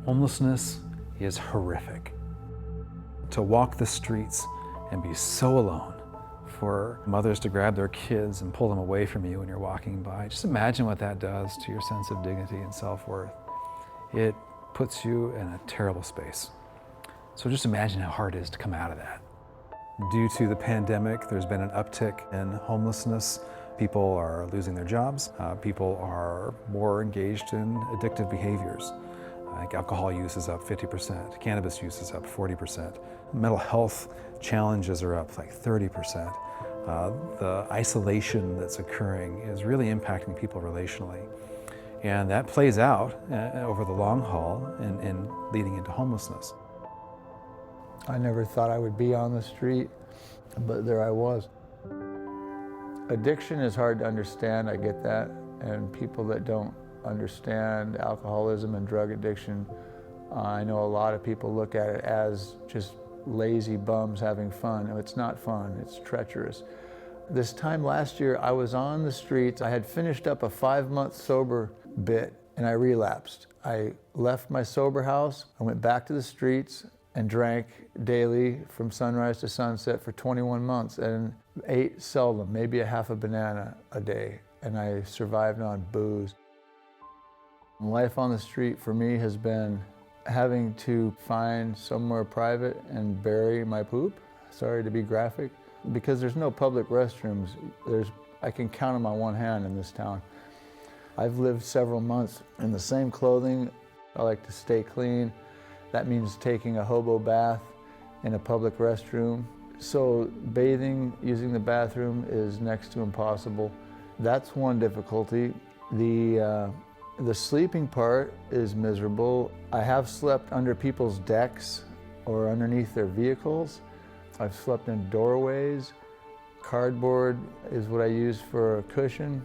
Homelessness is horrific. To walk the streets and be so alone, for mothers to grab their kids and pull them away from you when you're walking by, just imagine what that does to your sense of dignity and self-worth. It puts you in a terrible space. So just imagine how hard it is to come out of that. Due to the pandemic, there's been an uptick in homelessness. People are losing their jobs. People are more engaged in addictive behaviors. I think alcohol use is up 50%, cannabis use is up 40%. Mental health challenges are up like 30%. The isolation that's occurring is really impacting people relationally. And that plays out over the long haul and leading into homelessness. I never thought I would be on the street, but there I was. Addiction is hard to understand, I get that, and people that don't understand alcoholism and drug addiction, I know a lot of people look at it as just lazy bums having fun. No, it's not fun, it's treacherous. This time last year, I was on the streets. I had finished up a 5-month sober bit and I relapsed. I left my sober house, I went back to the streets and drank daily from sunrise to sunset for 21 months and ate seldom, maybe a half a banana a day, and I survived on booze. Life on the street for me has been having to find somewhere private and bury my poop. Sorry to be graphic. Because there's no public restrooms, I can count them on one hand in this town. I've lived several months in the same clothing. I like to stay clean. That means taking a hobo bath in a public restroom. So bathing, using the bathroom is next to impossible. That's one difficulty. The sleeping part is miserable. I have slept under people's decks or underneath their vehicles. I've slept in doorways. Cardboard is what I use for a cushion.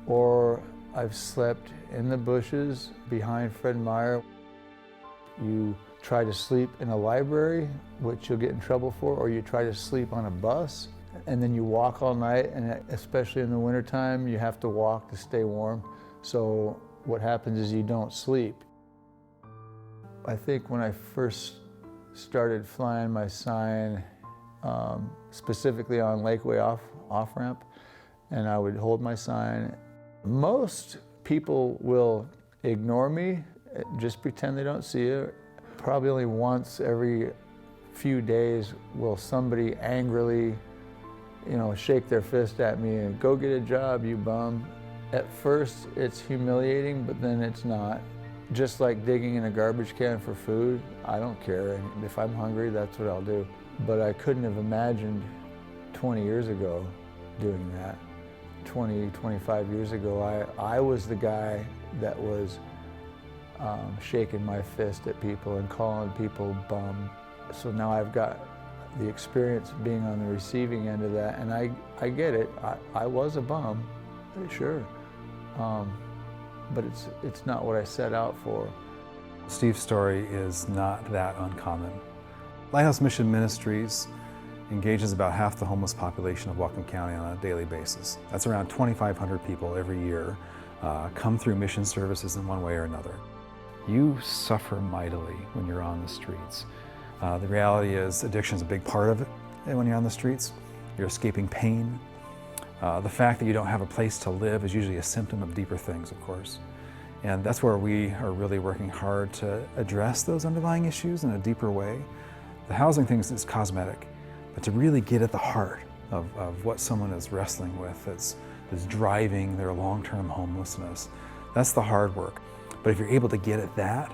Or I've slept in the bushes behind Fred Meyer. You try to sleep in a library, which you'll get in trouble for, or you try to sleep on a bus, and then you walk all night, and especially in the wintertime, you have to walk to stay warm. So what happens is you don't sleep. I think when I first started flying my sign, specifically on Lakeway off-ramp, and I would hold my sign, most people will ignore me, just pretend they don't see it. Probably only once every few days will somebody angrily, shake their fist at me and go get a job, you bum. At first it's humiliating, but then it's not. Just like digging in a garbage can for food, I don't care. And if I'm hungry, that's what I'll do. But I couldn't have imagined 20 years ago doing that. 20, 25 years ago, I was the guy that was shaking my fist at people and calling people bum. So now I've got the experience of being on the receiving end of that, and I get it. I was a bum, sure, but it's not what I set out for. Steve's story is not that uncommon. Lighthouse Mission Ministries engages about half the homeless population of Whatcom County on a daily basis. That's around 2,500 people every year come through mission services in one way or another. You suffer mightily when you're on the streets. The reality is addiction is a big part of it when you're on the streets. You're escaping pain. The fact that you don't have a place to live is usually a symptom of deeper things, of course. And that's where we are really working hard to address those underlying issues in a deeper way. The housing thing is cosmetic, but to really get at the heart of what someone is wrestling with that's driving their long-term homelessness, that's the hard work. But if you're able to get at that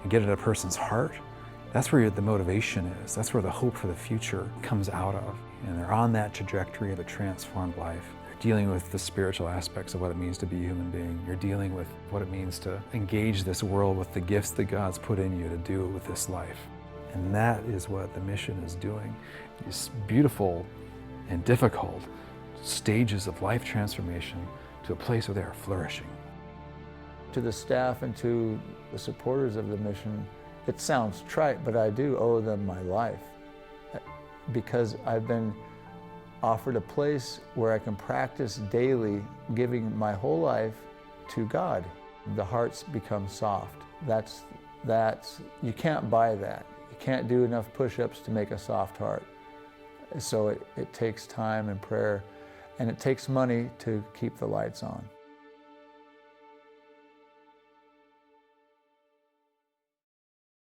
and get at a person's heart, that's where the motivation is. That's where the hope for the future comes out of. And they're on that trajectory of a transformed life. You're dealing with the spiritual aspects of what it means to be a human being. You're dealing with what it means to engage this world with the gifts that God's put in you to do with this life. And that is what the mission is doing. These beautiful and difficult stages of life transformation to a place where they are flourishing. To the staff and to the supporters of the mission, it sounds trite, but I do owe them my life because I've been offered a place where I can practice daily giving my whole life to God. The hearts become soft. That's you can't buy that. You can't do enough push-ups to make a soft heart. So it takes time and prayer, and it takes money to keep the lights on.